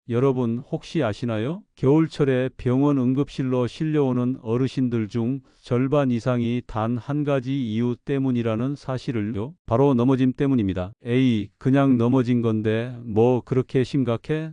여러분 혹시 아시나요? 겨울철에 병원 응급실로 실려오는 어르신들 중 절반 이상이 단 한 가지 이유 때문이라는 사실을요. 바로 넘어짐 때문입니다. 에이, 그냥 넘어진 건데 뭐 그렇게 심각해?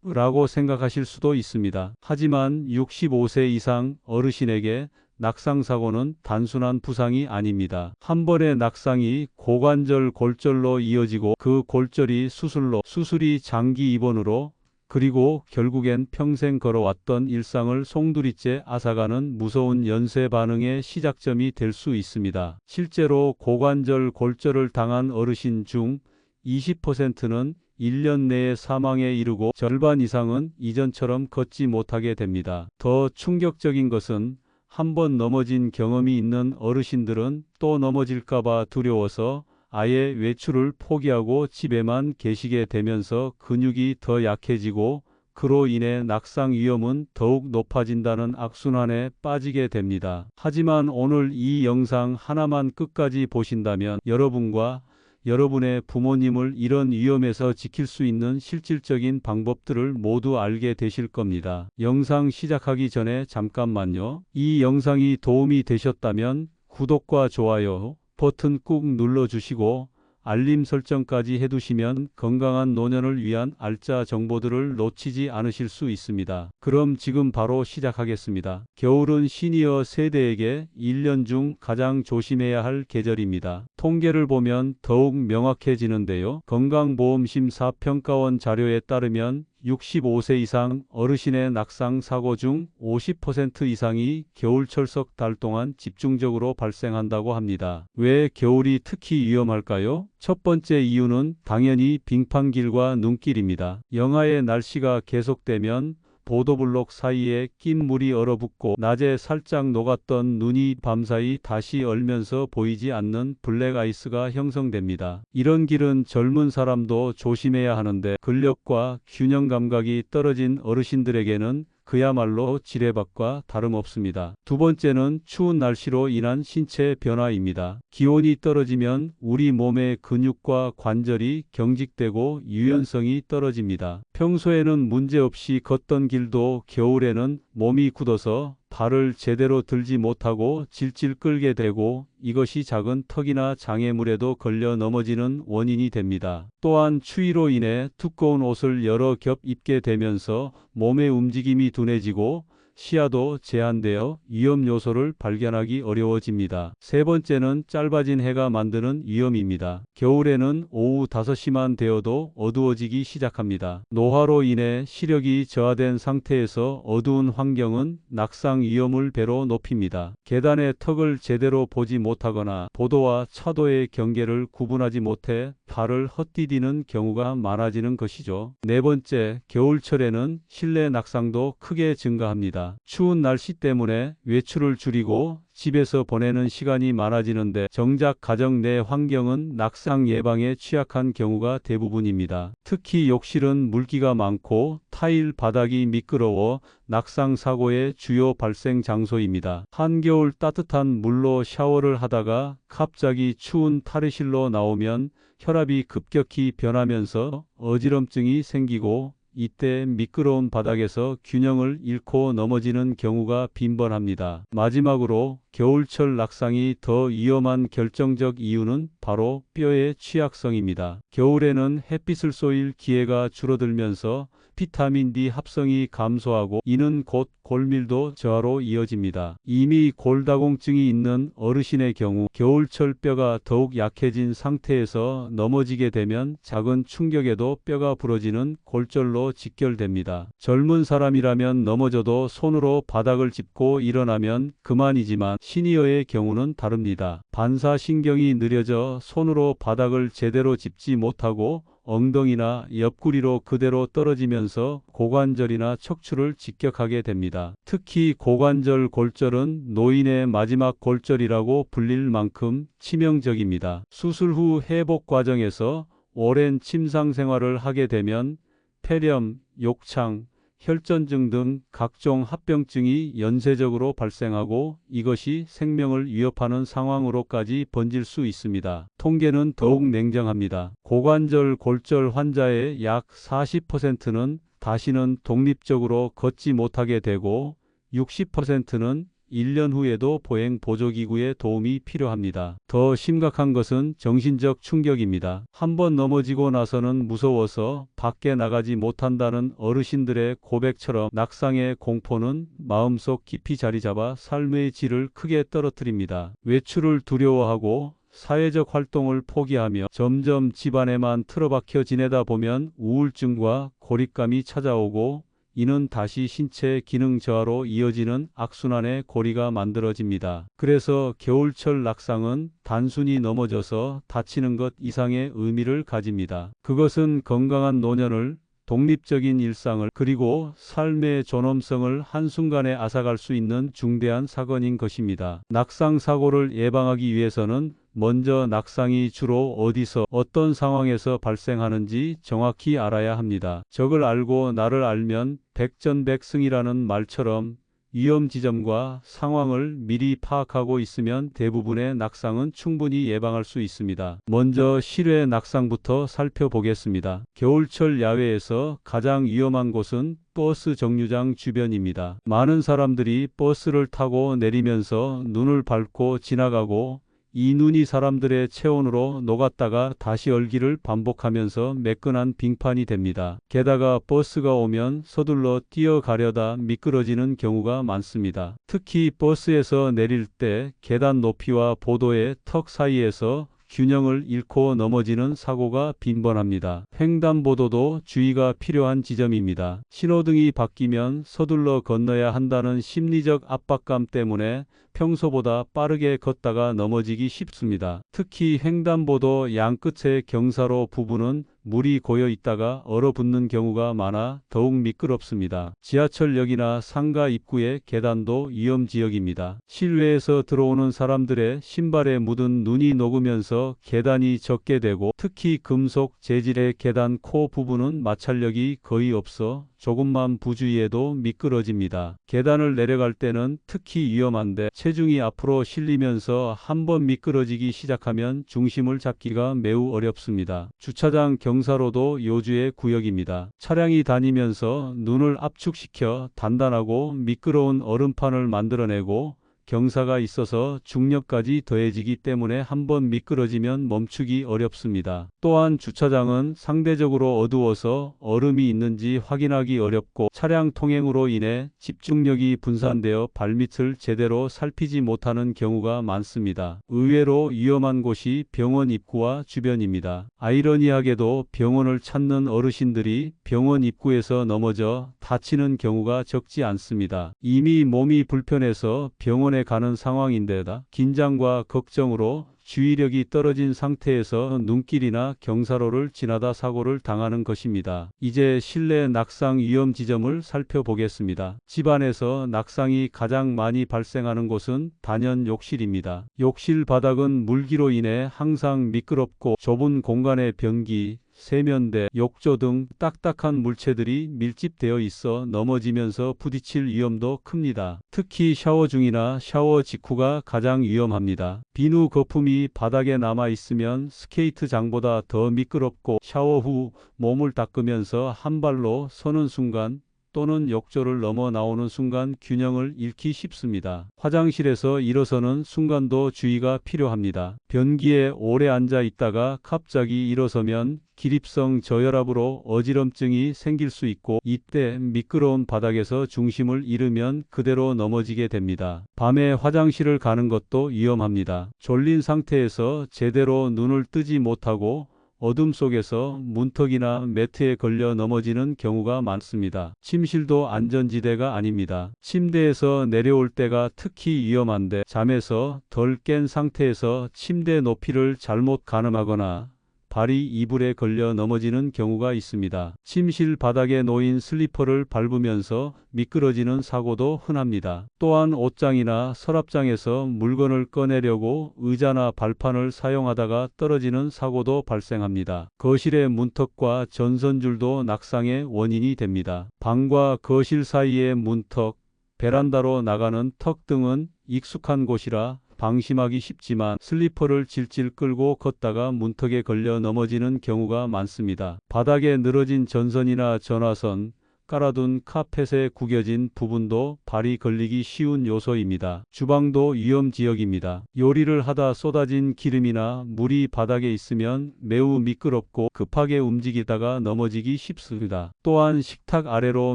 라고 생각하실 수도 있습니다. 하지만 65세 이상 어르신에게 낙상사고는 단순한 부상이 아닙니다. 한 번의 낙상이 고관절 골절로 이어지고 그 골절이 수술이 장기 입원으로 그리고 결국엔 평생 걸어왔던 일상을 송두리째 앗아가는 무서운 연쇄 반응의 시작점이 될 수 있습니다. 실제로 고관절 골절을 당한 어르신 중 20%는 1년 내에 사망에 이르고 절반 이상은 이전처럼 걷지 못하게 됩니다. 더 충격적인 것은 한 번 넘어진 경험이 있는 어르신들은 또 넘어질까봐 두려워서 아예 외출을 포기하고 집에만 계시게 되면서 근육이 더 약해지고 그로 인해 낙상 위험은 더욱 높아진다는 악순환에 빠지게 됩니다. 하지만 오늘 이 영상 하나만 끝까지 보신다면 여러분과 여러분의 부모님을 이런 위험에서 지킬 수 있는 실질적인 방법들을 모두 알게 되실 겁니다. 영상 시작하기 전에 잠깐만요. 이 영상이 도움이 되셨다면 구독과 좋아요 버튼 꾹 눌러주시고 알림 설정까지 해두시면 건강한 노년을 위한 알짜 정보들을 놓치지 않으실 수 있습니다. 그럼 지금 바로 시작하겠습니다. 겨울은 시니어 세대에게 1년 중 가장 조심해야 할 계절입니다. 통계를 보면 더욱 명확해지는데요. 건강보험심사평가원 자료에 따르면 65세 이상 어르신의 낙상 사고 중 50% 이상이 겨울철석 달 동안 집중적으로 발생한다고 합니다. 왜 겨울이 특히 위험할까요? 첫 번째 이유는 당연히 빙판길과 눈길입니다. 영하의 날씨가 계속되면 보도블록 사이에 낀 물이 얼어붙고 낮에 살짝 녹았던 눈이 밤사이 다시 얼면서 보이지 않는 블랙아이스가 형성됩니다. 이런 길은 젊은 사람도 조심해야 하는데 근력과 균형 감각이 떨어진 어르신들에게는 그야말로 지뢰밭과 다름없습니다. 두 번째는 추운 날씨로 인한 신체 변화입니다. 기온이 떨어지면 우리 몸의 근육과 관절이 경직되고 유연성이 떨어집니다. 평소에는 문제없이 걷던 길도 겨울에는 몸이 굳어서 발을 제대로 들지 못하고 질질 끌게 되고 이것이 작은 턱이나 장애물에도 걸려 넘어지는 원인이 됩니다. 또한 추위로 인해 두꺼운 옷을 여러 겹 입게 되면서 몸의 움직임이 둔해지고 시야도 제한되어 위험 요소를 발견하기 어려워집니다. 세 번째는 짧아진 해가 만드는 위험입니다. 겨울에는 오후 5시만 되어도 어두워지기 시작합니다. 노화로 인해 시력이 저하된 상태에서 어두운 환경은 낙상 위험을 배로 높입니다. 계단의 턱을 제대로 보지 못하거나 보도와 차도의 경계를 구분하지 못해 발을 헛디디는 경우가 많아지는 것이죠. 네 번째, 겨울철에는 실내 낙상도 크게 증가합니다. 추운 날씨 때문에 외출을 줄이고 집에서 보내는 시간이 많아지는데 정작 가정 내 환경은 낙상 예방에 취약한 경우가 대부분입니다. 특히 욕실은 물기가 많고 타일 바닥이 미끄러워 낙상 사고의 주요 발생 장소입니다. 한겨울 따뜻한 물로 샤워를 하다가 갑자기 추운 탈의실로 나오면 혈압이 급격히 변하면서 어지럼증이 생기고 이때 미끄러운 바닥에서 균형을 잃고 넘어지는 경우가 빈번합니다. 마지막으로 겨울철 낙상이 더 위험한 결정적 이유는 바로 뼈의 취약성입니다. 겨울에는 햇빛을 쏘일 기회가 줄어들면서 비타민 D 합성이 감소하고 이는 곧 골밀도 저하로 이어집니다. 이미 골다공증이 있는 어르신의 경우 겨울철 뼈가 더욱 약해진 상태에서 넘어지게 되면 작은 충격에도 뼈가 부러지는 골절로 직결됩니다. 젊은 사람이라면 넘어져도 손으로 바닥을 짚고 일어나면 그만이지만 시니어의 경우는 다릅니다. 반사신경이 느려져 손으로 바닥을 제대로 짚지 못하고 엉덩이나 옆구리로 그대로 떨어지면서 고관절이나 척추를 직격하게 됩니다. 특히 고관절 골절은 노인의 마지막 골절이라고 불릴 만큼 치명적입니다. 수술 후 회복 과정에서 오랜 침상 생활을 하게 되면 폐렴, 욕창, 혈전증 등 각종 합병증이 연쇄적으로 발생하고 이것이 생명을 위협하는 상황으로까지 번질 수 있습니다. 통계는 더욱 냉정합니다. 고관절 골절 환자의 약 40%는 다시는 독립적으로 걷지 못하게 되고 60%는 1년 후에도 보행 보조기구의 도움이 필요합니다. 더 심각한 것은 정신적 충격입니다. 한번 넘어지고 나서는 무서워서 밖에 나가지 못한다는 어르신들의 고백처럼 낙상의 공포는 마음속 깊이 자리 잡아 삶의 질을 크게 떨어뜨립니다. 외출을 두려워하고 사회적 활동을 포기하며 점점 집안에만 틀어박혀 지내다 보면 우울증과 고립감이 찾아오고 이는 다시 신체 기능 저하로 이어지는 악순환의 고리가 만들어집니다. 그래서 겨울철 낙상은 단순히 넘어져서 다치는 것 이상의 의미를 가집니다. 그것은 건강한 노년을, 독립적인 일상을, 그리고 삶의 존엄성을 한순간에 앗아갈 수 있는 중대한 사건인 것입니다. 낙상 사고를 예방하기 위해서는 먼저 낙상이 주로 어디서 어떤 상황에서 발생하는지 정확히 알아야 합니다. 적을 알고 나를 알면 백전백승이라는 말처럼 위험 지점과 상황을 미리 파악하고 있으면 대부분의 낙상은 충분히 예방할 수 있습니다. 먼저 실외 낙상부터 살펴보겠습니다. 겨울철 야외에서 가장 위험한 곳은 버스 정류장 주변입니다. 많은 사람들이 버스를 타고 내리면서 눈을 밟고 지나가고 이 눈이 사람들의 체온으로 녹았다가 다시 얼기를 반복하면서 매끈한 빙판이 됩니다. 게다가 버스가 오면 서둘러 뛰어가려다 미끄러지는 경우가 많습니다. 특히 버스에서 내릴 때 계단 높이와 보도의 턱 사이에서 균형을 잃고 넘어지는 사고가 빈번합니다. 횡단보도도 주의가 필요한 지점입니다. 신호등이 바뀌면 서둘러 건너야 한다는 심리적 압박감 때문에 평소보다 빠르게 걷다가 넘어지기 쉽습니다. 특히 횡단보도 양끝의 경사로 부분은 물이 고여 있다가 얼어붙는 경우가 많아 더욱 미끄럽습니다. 지하철역이나 상가 입구의 계단도 위험지역입니다. 실외에서 들어오는 사람들의 신발에 묻은 눈이 녹으면서 계단이 젖게 되고 특히 금속 재질의 계단 코 부분은 마찰력이 거의 없어 조금만 부주의해도 미끄러집니다. 계단을 내려갈 때는 특히 위험한데 체중이 앞으로 실리면서 한번 미끄러지기 시작하면 중심을 잡기가 매우 어렵습니다. 주차장 경사로도 요주의 구역입니다. 차량이 다니면서 눈을 압축시켜 단단하고 미끄러운 얼음판을 만들어내고 경사가 있어서 중력까지 더해지기 때문에 한번 미끄러지면 멈추기 어렵습니다. 또한 주차장은 상대적으로 어두워서 얼음이 있는지 확인하기 어렵고 차량 통행으로 인해 집중력이 분산되어 발밑을 제대로 살피지 못하는 경우가 많습니다. 의외로 위험한 곳이 병원 입구와 주변입니다. 아이러니하게도 병원을 찾는 어르신들이 병원 입구에서 넘어져 다치는 경우가 적지 않습니다. 이미 몸이 불편해서 병원에 가는 상황인데다 긴장과 걱정으로 주의력이 떨어진 상태에서 눈길이나 경사로를 지나다 사고를 당하는 것입니다. 이제 실내 낙상 위험 지점을 살펴보겠습니다. 집안에서 낙상이 가장 많이 발생하는 곳은 단연 욕실입니다. 욕실 바닥은 물기로 인해 항상 미끄럽고 좁은 공간의 변기, 세면대, 욕조 등 딱딱한 물체들이 밀집되어 있어 넘어지면서 부딪힐 위험도 큽니다. 특히 샤워 중이나 샤워 직후가 가장 위험합니다. 비누 거품이 바닥에 남아 있으면 스케이트장보다 더 미끄럽고 샤워 후 몸을 닦으면서 한 발로 서는 순간 또는 욕조를 넘어 나오는 순간 균형을 잃기 쉽습니다. 화장실에서 일어서는 순간도 주의가 필요합니다. 변기에 오래 앉아 있다가 갑자기 일어서면 기립성 저혈압으로 어지럼증이 생길 수 있고 이때 미끄러운 바닥에서 중심을 잃으면 그대로 넘어지게 됩니다. 밤에 화장실을 가는 것도 위험합니다. 졸린 상태에서 제대로 눈을 뜨지 못하고 어둠 속에서 문턱이나 매트에 걸려 넘어지는 경우가 많습니다. 침실도 안전지대가 아닙니다. 침대에서 내려올 때가 특히 위험한데 잠에서 덜 깬 상태에서 침대 높이를 잘못 가늠하거나 발이 이불에 걸려 넘어지는 경우가 있습니다. 침실 바닥에 놓인 슬리퍼를 밟으면서 미끄러지는 사고도 흔합니다. 또한 옷장이나 서랍장에서 물건을 꺼내려고 의자나 발판을 사용하다가 떨어지는 사고도 발생합니다. 거실의 문턱과 전선줄도 낙상의 원인이 됩니다. 방과 거실 사이의 문턱, 베란다로 나가는 턱 등은 익숙한 곳이라 방심하기 쉽지만 슬리퍼를 질질 끌고 걷다가 문턱에 걸려 넘어지는 경우가 많습니다. 바닥에 늘어진 전선이나 전화선, 깔아둔 카펫에 구겨진 부분도 발이 걸리기 쉬운 요소입니다. 주방도 위험 지역입니다. 요리를 하다 쏟아진 기름이나 물이 바닥에 있으면 매우 미끄럽고 급하게 움직이다가 넘어지기 쉽습니다. 또한 식탁 아래로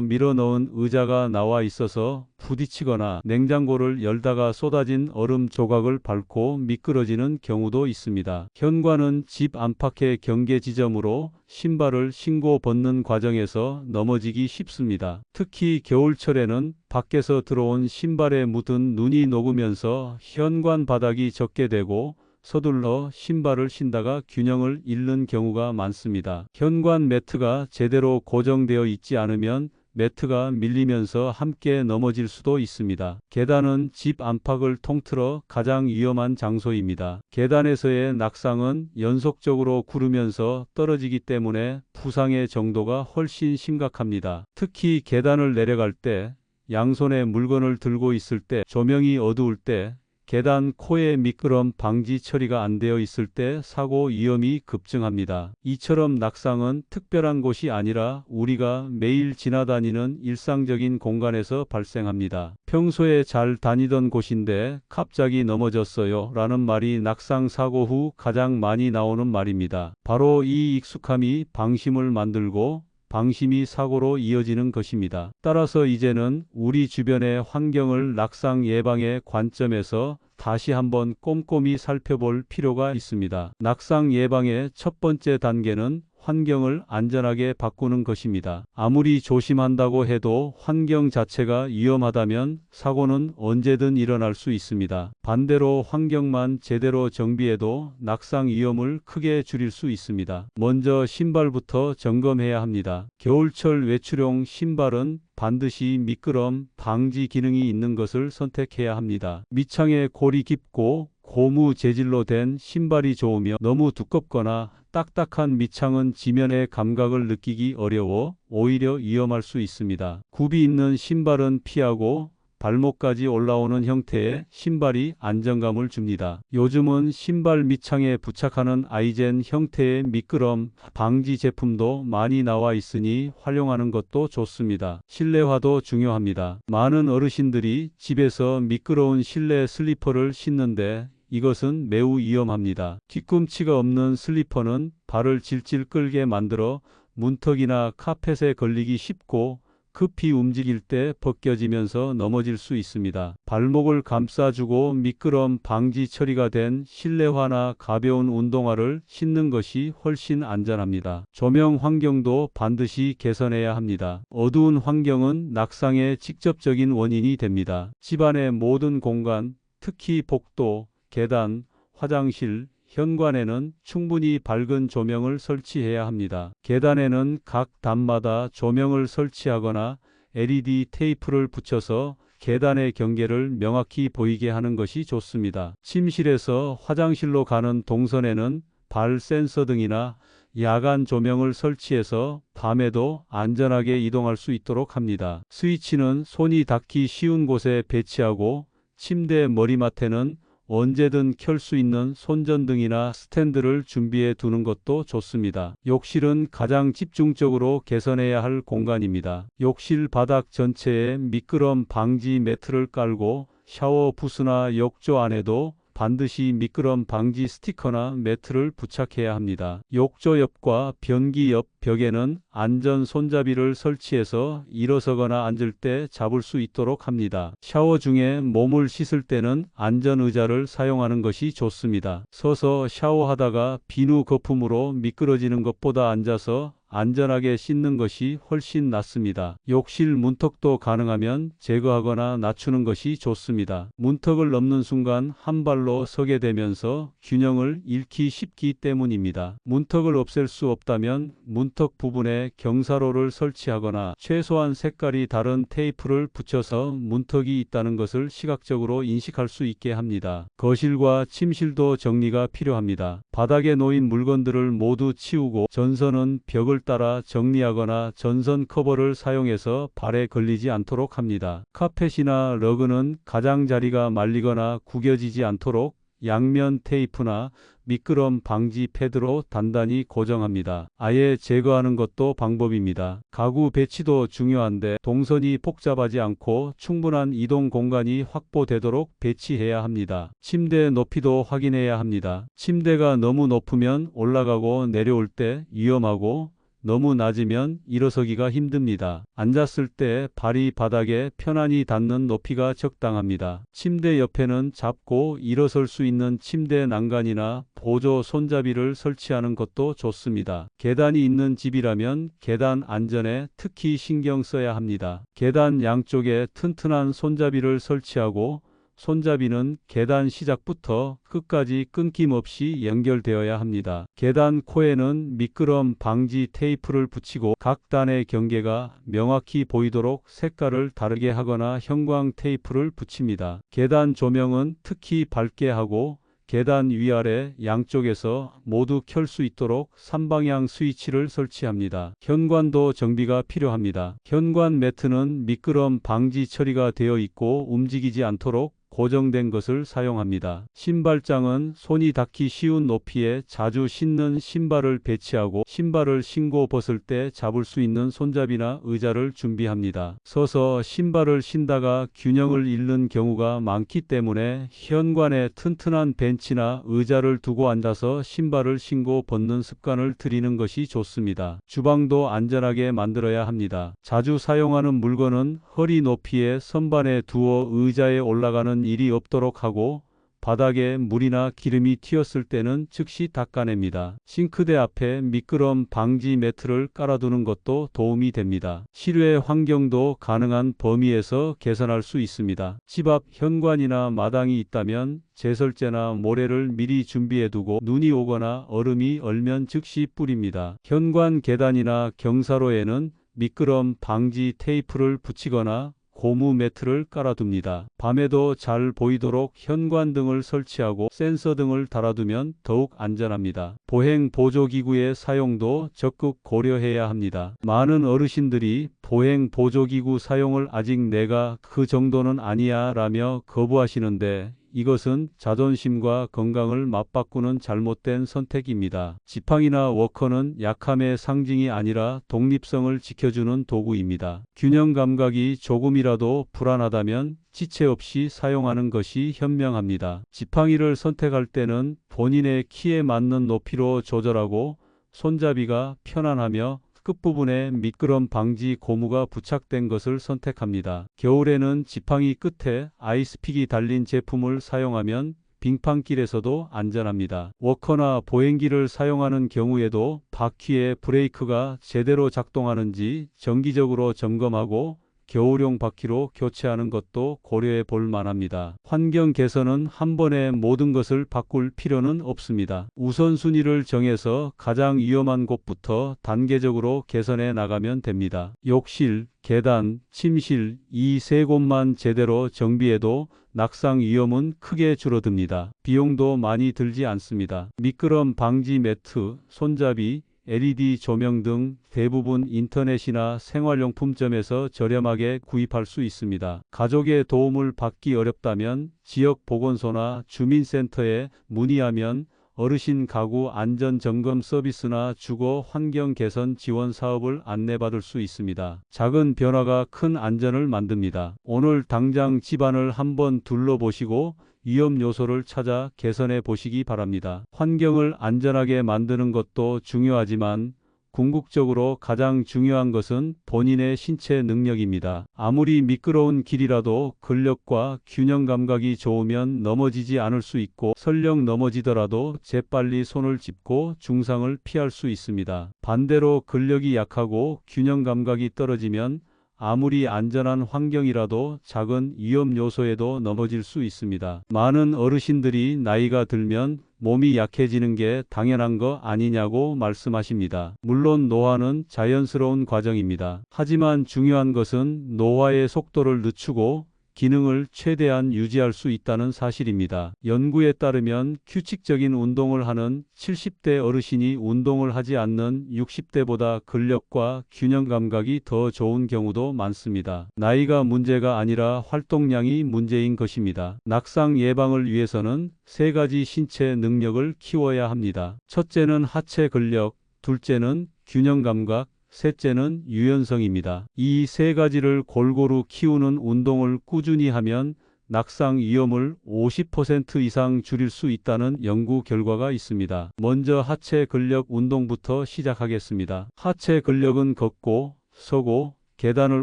밀어넣은 의자가 나와 있어서 부딪히거나 냉장고를 열다가 쏟아진 얼음 조각을 밟고 미끄러지는 경우도 있습니다. 현관은 집 안팎의 경계 지점으로 신발을 신고 벗는 과정에서 넘어지기 쉽습니다. 특히 겨울철에는 밖에서 들어온 신발에 묻은 눈이 녹으면서 현관 바닥이 젖게 되고 서둘러 신발을 신다가 균형을 잃는 경우가 많습니다. 현관 매트가 제대로 고정되어 있지 않으면 매트가 밀리면서 함께 넘어질 수도 있습니다. 계단은 집 안팎을 통틀어 가장 위험한 장소입니다. 계단에서의 낙상은 연속적으로 구르면서 떨어지기 때문에 부상의 정도가 훨씬 심각합니다. 특히 계단을 내려갈 때, 양손에 물건을 들고 있을 때, 조명이 어두울 때, 계단 코에 미끄럼 방지 처리가 안 되어 있을 때 사고 위험이 급증합니다. 이처럼 낙상은 특별한 곳이 아니라 우리가 매일 지나다니는 일상적인 공간에서 발생합니다. 평소에 잘 다니던 곳인데 갑자기 넘어졌어요 라는 말이 낙상 사고 후 가장 많이 나오는 말입니다. 바로 이 익숙함이 방심을 만들고 방심이 사고로 이어지는 것입니다. 따라서 이제는 우리 주변의 환경을 낙상 예방의 관점에서 다시 한번 꼼꼼히 살펴볼 필요가 있습니다. 낙상 예방의 첫 번째 단계는 환경을 안전하게 바꾸는 것입니다. 아무리 조심한다고 해도 환경 자체가 위험하다면 사고는 언제든 일어날 수 있습니다. 반대로 환경만 제대로 정비해도 낙상 위험을 크게 줄일 수 있습니다. 먼저 신발부터 점검해야 합니다. 겨울철 외출용 신발은 반드시 미끄럼 방지 기능이 있는 것을 선택해야 합니다. 밑창에 골이 깊고 고무 재질로 된 신발이 좋으며 너무 두껍거나 딱딱한 밑창은 지면의 감각을 느끼기 어려워 오히려 위험할 수 있습니다. 굽이 있는 신발은 피하고 발목까지 올라오는 형태의 신발이 안정감을 줍니다. 요즘은 신발 밑창에 부착하는 아이젠 형태의 미끄럼 방지 제품도 많이 나와 있으니 활용하는 것도 좋습니다. 실내화도 중요합니다. 많은 어르신들이 집에서 미끄러운 실내 슬리퍼를 신는데 이것은 매우 위험합니다. 뒤꿈치가 없는 슬리퍼는 발을 질질 끌게 만들어 문턱이나 카펫에 걸리기 쉽고 급히 움직일 때 벗겨지면서 넘어질 수 있습니다. 발목을 감싸주고 미끄럼 방지 처리가 된 실내화나 가벼운 운동화를 신는 것이 훨씬 안전합니다. 조명 환경도 반드시 개선해야 합니다. 어두운 환경은 낙상의 직접적인 원인이 됩니다. 집안의 모든 공간, 특히 복도, 계단, 화장실, 현관에는 충분히 밝은 조명을 설치해야 합니다. 계단에는 각 단마다 조명을 설치하거나 LED 테이프를 붙여서 계단의 경계를 명확히 보이게 하는 것이 좋습니다. 침실에서 화장실로 가는 동선에는 발 센서 등이나 야간 조명을 설치해서 밤에도 안전하게 이동할 수 있도록 합니다. 스위치는 손이 닿기 쉬운 곳에 배치하고 침대 머리맡에는 언제든 켤 수 있는 손전등이나 스탠드를 준비해 두는 것도 좋습니다. 욕실은 가장 집중적으로 개선해야 할 공간입니다. 욕실 바닥 전체에 미끄럼 방지 매트를 깔고 샤워 부스나 욕조 안에도 반드시 미끄럼 방지 스티커나 매트를 부착해야 합니다. 욕조 옆과 변기 옆 벽에는 안전 손잡이를 설치해서 일어서거나 앉을 때 잡을 수 있도록 합니다. 샤워 중에 몸을 씻을 때는 안전 의자를 사용하는 것이 좋습니다. 서서 샤워하다가 비누 거품으로 미끄러지는 것보다 앉아서 안전하게 씻는 것이 훨씬 낫습니다. 욕실 문턱도 가능하면 제거하거나 낮추는 것이 좋습니다. 문턱을 넘는 순간 한 발로 서게 되면서 균형을 잃기 쉽기 때문입니다. 문턱을 없앨 수 없다면 문턱 부분에 경사로를 설치하거나 최소한 색깔이 다른 테이프를 붙여서 문턱이 있다는 것을 시각적으로 인식할 수 있게 합니다. 거실과 침실도 정리가 필요합니다. 바닥에 놓인 물건들을 모두 치우고 전선은 벽을 따라 정리하거나 전선 커버를 사용해서 발에 걸리지 않도록 합니다. 카펫이나 러그는 가장자리가 말리거나 구겨지지 않도록 양면 테이프나 미끄럼 방지 패드로 단단히 고정합니다. 아예 제거하는 것도 방법입니다. 가구 배치도 중요한데 동선이 복잡하지 않고 충분한 이동 공간이 확보되도록 배치해야 합니다. 침대 높이도 확인해야 합니다. 침대가 너무 높으면 올라가고 내려올 때 위험하고 너무 낮으면 일어서기가 힘듭니다. 앉았을 때 발이 바닥에 편안히 닿는 높이가 적당합니다. 침대 옆에는 잡고 일어설 수 있는 침대 난간이나 보조 손잡이를 설치하는 것도 좋습니다. 계단이 있는 집이라면 계단 안전에 특히 신경 써야 합니다. 계단 양쪽에 튼튼한 손잡이를 설치하고 손잡이는 계단 시작부터 끝까지 끊김없이 연결되어야 합니다. 계단 코에는 미끄럼 방지 테이프를 붙이고 각 단의 경계가 명확히 보이도록 색깔을 다르게 하거나 형광 테이프를 붙입니다. 계단 조명은 특히 밝게 하고 계단 위아래 양쪽에서 모두 켤 수 있도록 3방향 스위치를 설치합니다. 현관도 정비가 필요합니다. 현관 매트는 미끄럼 방지 처리가 되어 있고 움직이지 않도록 고정된 것을 사용합니다. 신발장은 손이 닿기 쉬운 높이에 자주 신는 신발을 배치하고 신발을 신고 벗을 때 잡을 수 있는 손잡이나 의자를 준비합니다. 서서 신발을 신다가 균형을 잃는 경우가 많기 때문에 현관에 튼튼한 벤치나 의자를 두고 앉아서 신발을 신고 벗는 습관을 들이는 것이 좋습니다. 주방도 안전하게 만들어야 합니다. 자주 사용하는 물건은 허리 높이의 선반에 두어 의자에 올라가는 일이 없도록 하고 바닥에 물이나 기름이 튀었을 때는 즉시 닦아냅니다. 싱크대 앞에 미끄럼 방지 매트를 깔아두는 것도 도움이 됩니다. 실외 환경도 가능한 범위에서 개선할 수 있습니다. 집 앞 현관이나 마당이 있다면 제설제나 모래를 미리 준비해두고 눈이 오거나 얼음이 얼면 즉시 뿌립니다. 현관 계단이나 경사로에는 미끄럼 방지 테이프를 붙이거나 고무 매트를 깔아둡니다. 밤에도 잘 보이도록 현관등을 설치하고 센서 등을 달아두면 더욱 안전합니다. 보행 보조기구의 사용도 적극 고려해야 합니다. 많은 어르신들이 보행 보조기구 사용을 아직 내가 그 정도는 아니야 라며 거부하시는데 이것은 자존심과 건강을 맞바꾸는 잘못된 선택입니다. 지팡이나 워커는 약함의 상징이 아니라 독립성을 지켜주는 도구입니다. 균형 감각이 조금이라도 불안하다면 지체 없이 사용하는 것이 현명합니다. 지팡이를 선택할 때는 본인의 키에 맞는 높이로 조절하고 손잡이가 편안하며 끝부분에 미끄럼 방지 고무가 부착된 것을 선택합니다. 겨울에는 지팡이 끝에 아이스픽이 달린 제품을 사용하면 빙판길에서도 안전합니다. 워커나 보행기를 사용하는 경우에도 바퀴의 브레이크가 제대로 작동하는지 정기적으로 점검하고 겨울용 바퀴로 교체하는 것도 고려해 볼 만합니다. 환경 개선은 한 번에 모든 것을 바꿀 필요는 없습니다. 우선순위를 정해서 가장 위험한 곳부터 단계적으로 개선해 나가면 됩니다. 욕실, 계단, 침실 이 세 곳만 제대로 정비해도 낙상 위험은 크게 줄어듭니다. 비용도 많이 들지 않습니다. 미끄럼 방지 매트, 손잡이, LED 조명 등 대부분 인터넷이나 생활용품점에서 저렴하게 구입할 수 있습니다. 가족의 도움을 받기 어렵다면 지역 보건소나 주민센터에 문의하면 어르신 가구 안전 점검 서비스나 주거 환경 개선 지원 사업을 안내받을 수 있습니다. 작은 변화가 큰 안전을 만듭니다. 오늘 당장 집안을 한번 둘러보시고 위험 요소를 찾아 개선해 보시기 바랍니다. 환경을 안전하게 만드는 것도 중요하지만 궁극적으로 가장 중요한 것은 본인의 신체 능력입니다. 아무리 미끄러운 길이라도 근력과 균형 감각이 좋으면 넘어지지 않을 수 있고 설령 넘어지더라도 재빨리 손을 짚고 중상을 피할 수 있습니다. 반대로 근력이 약하고 균형 감각이 떨어지면 아무리 안전한 환경이라도 작은 위험 요소에도 넘어질 수 있습니다. 많은 어르신들이 나이가 들면 몸이 약해지는 게 당연한 거 아니냐고 말씀하십니다. 물론 노화는 자연스러운 과정입니다. 하지만 중요한 것은 노화의 속도를 늦추고 기능을 최대한 유지할 수 있다는 사실입니다. 연구에 따르면 규칙적인 운동을 하는 70대 어르신이 운동을 하지 않는 60대보다 근력과 균형 감각이 더 좋은 경우도 많습니다. 나이가 문제가 아니라 활동량이 문제인 것입니다. 낙상 예방을 위해서는 세 가지 신체 능력을 키워야 합니다. 첫째는 하체 근력, 둘째는 균형 감각, 셋째는 유연성입니다. 이 세 가지를 골고루 키우는 운동을 꾸준히 하면 낙상 위험을 50% 이상 줄일 수 있다는 연구 결과가 있습니다. 먼저 하체 근력 운동부터 시작하겠습니다. 하체 근력은 걷고, 서고, 계단을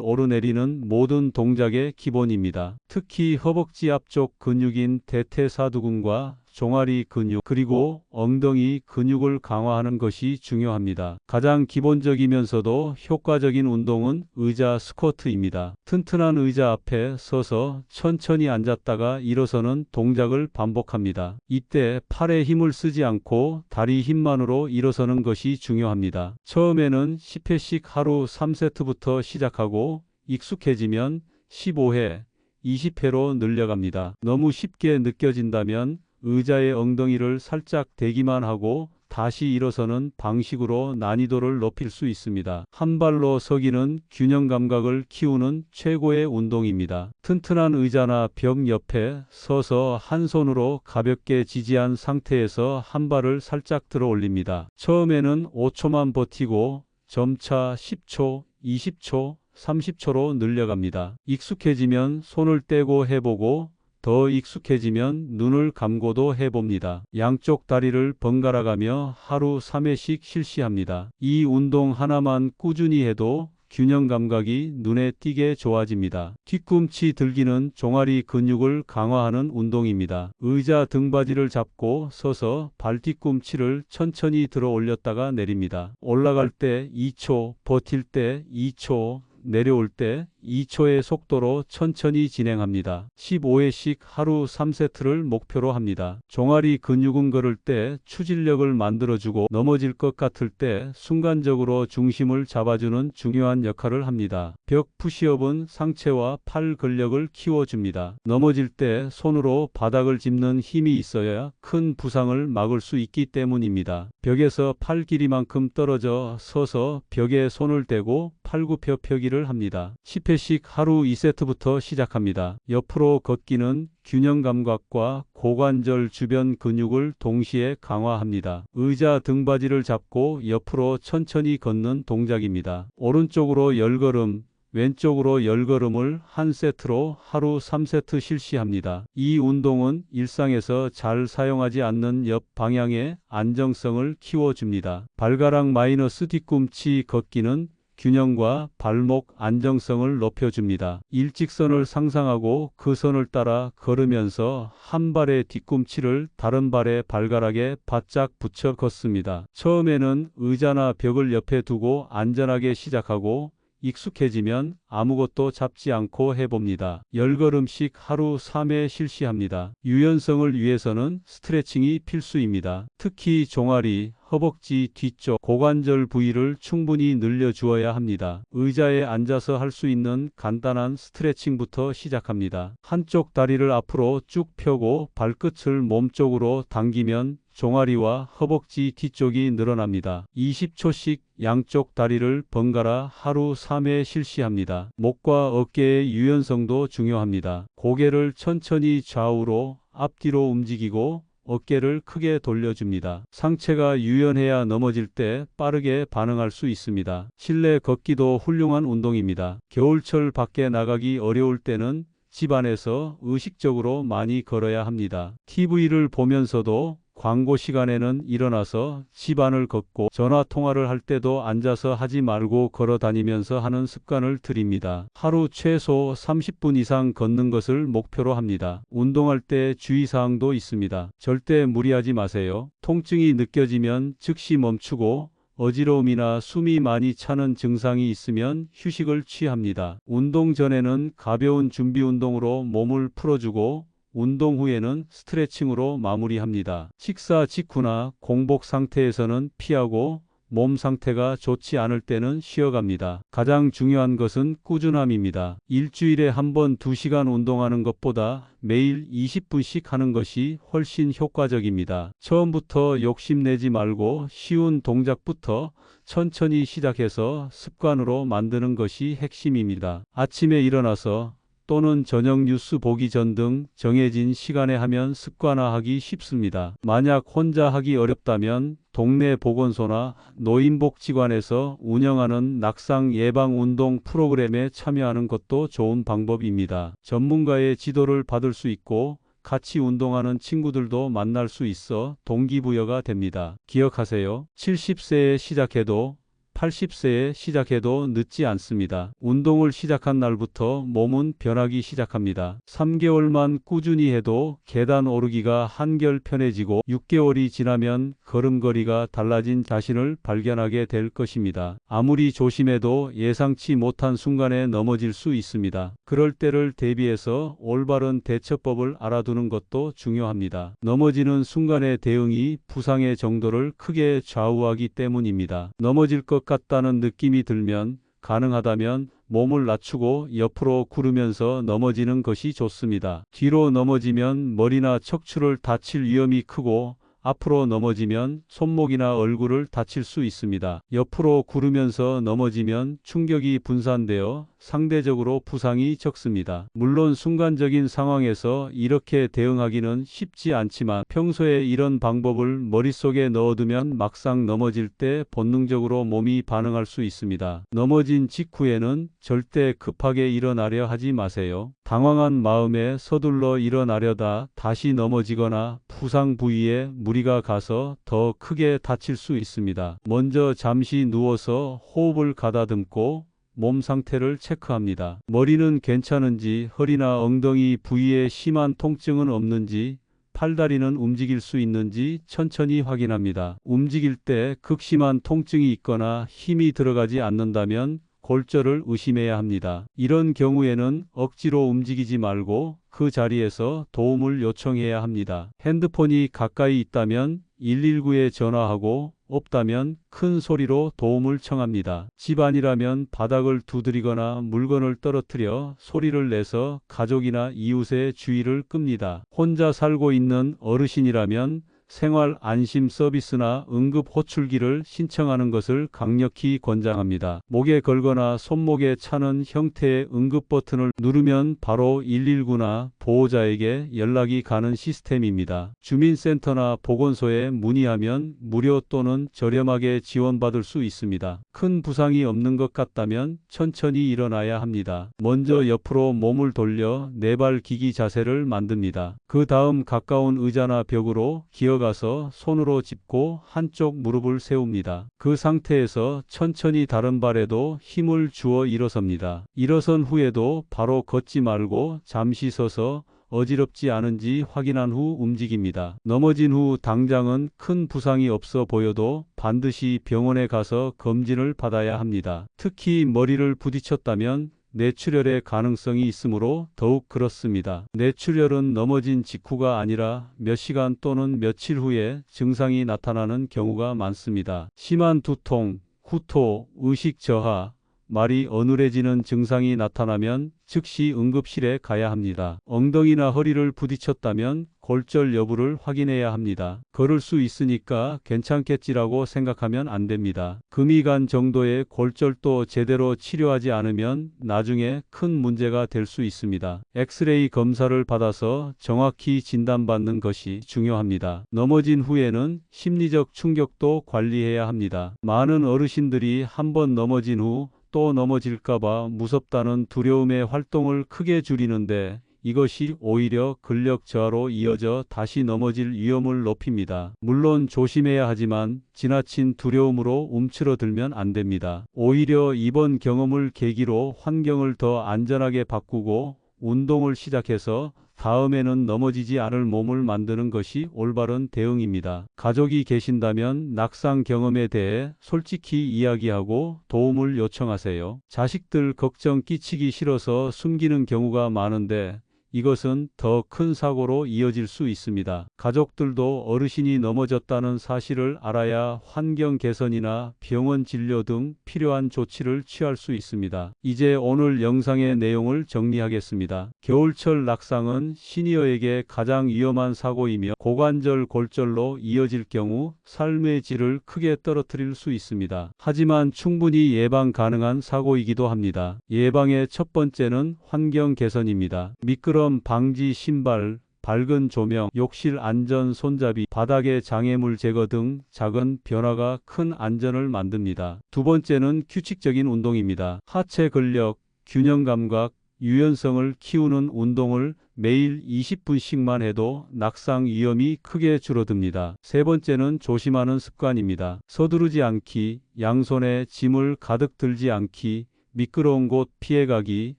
오르내리는 모든 동작의 기본입니다. 특히 허벅지 앞쪽 근육인 대퇴사두근과 종아리 근육 그리고 엉덩이 근육을 강화하는 것이 중요합니다. 가장 기본적이면서도 효과적인 운동은 의자 스쿼트입니다. 튼튼한 의자 앞에 서서 천천히 앉았다가 일어서는 동작을 반복합니다. 이때 팔에 힘을 쓰지 않고 다리 힘만으로 일어서는 것이 중요합니다. 처음에는 10회씩 하루 3세트부터 시작하고 익숙해지면 15회, 20회로 늘려갑니다. 너무 쉽게 느껴진다면 의자의 엉덩이를 살짝 대기만 하고 다시 일어서는 방식으로 난이도를 높일 수 있습니다. 한 발로 서기는 균형 감각을 키우는 최고의 운동입니다. 튼튼한 의자나 벽 옆에 서서 한 손으로 가볍게 지지한 상태에서 한 발을 살짝 들어 올립니다. 처음에는 5초만 버티고 점차 10초, 20초, 30초로 늘려갑니다. 익숙해지면 손을 떼고 해보고 더 익숙해지면 눈을 감고도 해봅니다. 양쪽 다리를 번갈아 가며 하루 3회씩 실시합니다. 이 운동 하나만 꾸준히 해도 균형 감각이 눈에 띄게 좋아집니다. 뒤꿈치 들기는 종아리 근육을 강화하는 운동입니다. 의자 등받이를 잡고 서서 발 뒤꿈치를 천천히 들어 올렸다가 내립니다. 올라갈 때 2초, 버틸 때 2초, 내려올 때 2초의 속도로 천천히 진행합니다. 15회씩 하루 3세트를 목표로 합니다. 종아리 근육은 걸을 때 추진력을 만들어주고 넘어질 것 같을 때 순간적으로 중심을 잡아주는 중요한 역할을 합니다. 벽 푸시업은 상체와 팔 근력을 키워줍니다. 넘어질 때 손으로 바닥을 짚는 힘이 있어야 큰 부상을 막을 수 있기 때문입니다. 벽에서 팔 길이만큼 떨어져 서서 벽에 손을 대고 팔굽혀 펴기를 합니다. 10회씩 하루 2세트부터 시작합니다. 옆으로 걷기는 균형 감각과 고관절 주변 근육을 동시에 강화합니다. 의자 등받이를 잡고 옆으로 천천히 걷는 동작입니다. 오른쪽으로 10걸음, 왼쪽으로 10걸음을 한 세트로 하루 3세트 실시합니다. 이 운동은 일상에서 잘 사용하지 않는 옆 방향의 안정성을 키워줍니다. 발가락 마이너스 뒤꿈치 걷기는 균형과 발목 안정성을 높여줍니다. 일직선을 상상하고 그 선을 따라 걸으면서 한 발의 뒤꿈치를 다른 발의 발가락에 바짝 붙여 걷습니다. 처음에는 의자나 벽을 옆에 두고 안전하게 시작하고 익숙해지면 아무것도 잡지 않고 해봅니다. 10걸음씩 하루 3회 실시합니다. 유연성을 위해서는 스트레칭이 필수입니다. 특히 종아리, 허벅지 뒤쪽 고관절 부위를 충분히 늘려주어야 합니다. 의자에 앉아서 할 수 있는 간단한 스트레칭부터 시작합니다. 한쪽 다리를 앞으로 쭉 펴고 발끝을 몸쪽으로 당기면 종아리와 허벅지 뒤쪽이 늘어납니다. 20초씩 양쪽 다리를 번갈아 하루 3회 실시합니다. 목과 어깨의 유연성도 중요합니다. 고개를 천천히 좌우로 앞뒤로 움직이고 어깨를 크게 돌려줍니다. 상체가 유연해야 넘어질 때 빠르게 반응할 수 있습니다. 실내 걷기도 훌륭한 운동입니다. 겨울철 밖에 나가기 어려울 때는 집 안에서 의식적으로 많이 걸어야 합니다. TV를 보면서도 광고 시간에는 일어나서 집 안을 걷고 전화 통화를 할 때도 앉아서 하지 말고 걸어 다니면서 하는 습관을 들입니다. 하루 최소 30분 이상 걷는 것을 목표로 합니다. 운동할 때 주의사항도 있습니다. 절대 무리하지 마세요. 통증이 느껴지면 즉시 멈추고 어지러움이나 숨이 많이 차는 증상이 있으면 휴식을 취합니다. 운동 전에는 가벼운 준비 운동으로 몸을 풀어주고 운동 후에는 스트레칭으로 마무리합니다. 식사 직후나 공복 상태에서는 피하고 몸 상태가 좋지 않을 때는 쉬어갑니다. 가장 중요한 것은 꾸준함입니다. 일주일에 한 번 2시간 운동하는 것보다 매일 20분씩 하는 것이 훨씬 효과적입니다. 처음부터 욕심내지 말고 쉬운 동작부터 천천히 시작해서 습관으로 만드는 것이 핵심입니다. 아침에 일어나서 또는 저녁 뉴스 보기 전 등 정해진 시간에 하면 습관화하기 쉽습니다. 만약 혼자 하기 어렵다면 동네 보건소나 노인복지관에서 운영하는 낙상 예방 운동 프로그램에 참여하는 것도 좋은 방법입니다. 전문가의 지도를 받을 수 있고 같이 운동하는 친구들도 만날 수 있어 동기부여가 됩니다. 기억하세요. 70세에 시작해도 80세에 시작해도 늦지 않습니다. 운동을 시작한 날부터 몸은 변하기 시작합니다. 3개월만 꾸준히 해도 계단 오르기가 한결 편해지고 6개월이 지나면 걸음걸이가 달라진 자신을 발견하게 될 것입니다. 아무리 조심해도 예상치 못한 순간에 넘어질 수 있습니다. 그럴 때를 대비해서 올바른 대처법을 알아두는 것도 중요합니다. 넘어지는 순간의 대응이 부상의 정도를 크게 좌우하기 때문입니다. 넘어질 것 같다는 느낌이 들면 가능하다면 몸을 낮추고 옆으로 구르면서 넘어지는 것이 좋습니다. 뒤로 넘어지면 머리나 척추를 다칠 위험이 크고 앞으로 넘어지면 손목이나 얼굴을 다칠 수 있습니다. 옆으로 구르면서 넘어지면 충격이 분산되어 상대적으로 부상이 적습니다. 물론 순간적인 상황에서 이렇게 대응하기는 쉽지 않지만 평소에 이런 방법을 머릿속에 넣어두면 막상 넘어질 때 본능적으로 몸이 반응할 수 있습니다. 넘어진 직후에는 절대 급하게 일어나려 하지 마세요. 당황한 마음에 서둘러 일어나려다 다시 넘어지거나 부상 부위에 무리가 가서 더 크게 다칠 수 있습니다. 먼저 잠시 누워서 호흡을 가다듬고 몸 상태를 체크합니다. 머리는 괜찮은지, 허리나 엉덩이 부위에 심한 통증은 없는지, 팔다리는 움직일 수 있는지 천천히 확인합니다. 움직일 때 극심한 통증이 있거나 힘이 들어가지 않는다면 골절을 의심해야 합니다. 이런 경우에는 억지로 움직이지 말고 그 자리에서 도움을 요청해야 합니다. 핸드폰이 가까이 있다면 119에 전화하고 없다면 큰 소리로 도움을 청합니다. 집안이라면 바닥을 두드리거나 물건을 떨어뜨려 소리를 내서 가족이나 이웃의 주의를 끕니다. 혼자 살고 있는 어르신이라면 생활 안심 서비스나 응급 호출기를 신청하는 것을 강력히 권장합니다. 목에 걸거나 손목에 차는 형태의 응급 버튼을 누르면 바로 119나 보호자에게 연락이 가는 시스템입니다. 주민센터나 보건소에 문의하면 무료 또는 저렴하게 지원받을 수 있습니다. 큰 부상이 없는 것 같다면 천천히 일어나야 합니다. 먼저 옆으로 몸을 돌려 네발 기기 자세를 만듭니다. 그 다음 가까운 의자나 벽으로 기어가서 손으로 짚고 한쪽 무릎을 세웁니다. 그 상태에서 천천히 다른 발에도 힘을 주어 일어섭니다. 일어선 후에도 바로 걷지 말고 잠시 서서 어지럽지 않은지 확인한 후 움직입니다. 넘어진 후 당장은 큰 부상이 없어 보여도 반드시 병원에 가서 검진을 받아야 합니다. 특히 머리를 부딪혔다면 뇌출혈의 가능성이 있으므로 더욱 그렇습니다. 뇌출혈은 넘어진 직후가 아니라 몇 시간 또는 며칠 후에 증상이 나타나는 경우가 많습니다. 심한 두통, 구토, 의식 저하, 말이 어눌해지는 증상이 나타나면 즉시 응급실에 가야 합니다. 엉덩이나 허리를 부딪혔다면 골절 여부를 확인해야 합니다. 걸을 수 있으니까 괜찮겠지라고 생각하면 안 됩니다. 금이 간 정도의 골절도 제대로 치료하지 않으면 나중에 큰 문제가 될 수 있습니다. 엑스레이 검사를 받아서 정확히 진단받는 것이 중요합니다. 넘어진 후에는 심리적 충격도 관리해야 합니다. 많은 어르신들이 한번 넘어진 후 또 넘어질까봐 무섭다는 두려움의 활동을 크게 줄이는데 이것이 오히려 근력 저하로 이어져 다시 넘어질 위험을 높입니다. 물론 조심해야 하지만 지나친 두려움으로 움츠러들면 안 됩니다. 오히려 이번 경험을 계기로 환경을 더 안전하게 바꾸고 운동을 시작해서 다음에는 넘어지지 않을 몸을 만드는 것이 올바른 대응입니다. 가족이 계신다면 낙상 경험에 대해 솔직히 이야기하고 도움을 요청하세요. 자식들 걱정 끼치기 싫어서 숨기는 경우가 많은데 이것은 더 큰 사고로 이어질 수 있습니다. 가족들도 어르신이 넘어졌다는 사실을 알아야 환경 개선이나 병원 진료 등 필요한 조치를 취할 수 있습니다. 이제 오늘 영상의 내용을 정리하겠습니다. 겨울철 낙상은 시니어에게 가장 위험한 사고이며 고관절 골절로 이어질 경우 삶의 질을 크게 떨어뜨릴 수 있습니다. 하지만 충분히 예방 가능한 사고이기도 합니다. 예방의 첫 번째는 환경 개선입니다. 미끄럼 방지 신발, 밝은 조명, 욕실 안전 손잡이, 바닥의 장애물 제거 등 작은 변화가 큰 안전을 만듭니다. 두 번째는 규칙적인 운동입니다. 하체 근력, 균형 감각, 유연성을 키우는 운동을 매일 20분씩만 해도 낙상 위험이 크게 줄어듭니다. 세 번째는 조심하는 습관입니다. 서두르지 않기, 양손에 짐을 가득 들지 않기, 미끄러운 곳 피해가기,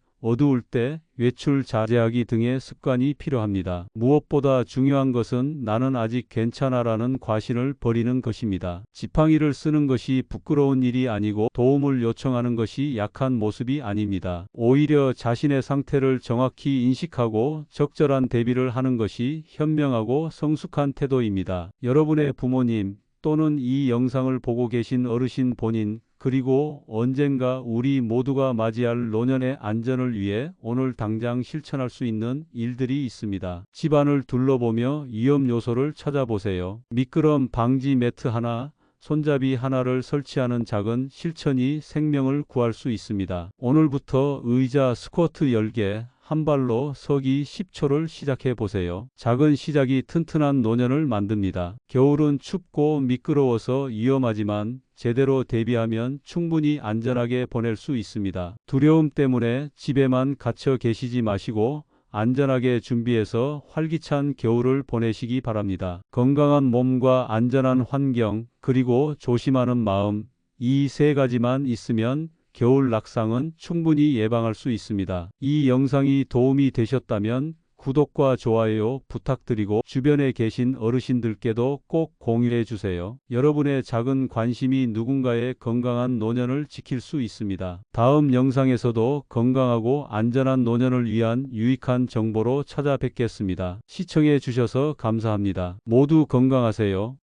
어두울 때 외출 자제하기 등의 습관이 필요합니다. 무엇보다 중요한 것은 나는 아직 괜찮아라는 과신을 버리는 것입니다. 지팡이를 쓰는 것이 부끄러운 일이 아니고 도움을 요청하는 것이 약한 모습이 아닙니다. 오히려 자신의 상태를 정확히 인식하고 적절한 대비를 하는 것이 현명하고 성숙한 태도입니다. 여러분의 부모님 또는 이 영상을 보고 계신 어르신 본인 그리고 언젠가 우리 모두가 맞이할 노년의 안전을 위해 오늘 당장 실천할 수 있는 일들이 있습니다. 집안을 둘러보며 위험 요소를 찾아보세요. 미끄럼 방지 매트 하나, 손잡이 하나를 설치하는 작은 실천이 생명을 구할 수 있습니다. 오늘부터 의자 스쿼트 10개, 한 발로 서기 10초를 시작해 보세요. 작은 시작이 튼튼한 노년을 만듭니다. 겨울은 춥고 미끄러워서 위험하지만 제대로 대비하면 충분히 안전하게 보낼 수 있습니다. 두려움 때문에 집에만 갇혀 계시지 마시고 안전하게 준비해서 활기찬 겨울을 보내시기 바랍니다. 건강한 몸과 안전한 환경, 그리고 조심하는 마음, 이 세 가지만 있으면 겨울 낙상은 충분히 예방할 수 있습니다. 이 영상이 도움이 되셨다면 구독과 좋아요 부탁드리고 주변에 계신 어르신들께도 꼭 공유해 주세요. 여러분의 작은 관심이 누군가의 건강한 노년을 지킬 수 있습니다. 다음 영상에서도 건강하고 안전한 노년을 위한 유익한 정보로 찾아뵙겠습니다. 시청해 주셔서 감사합니다. 모두 건강하세요.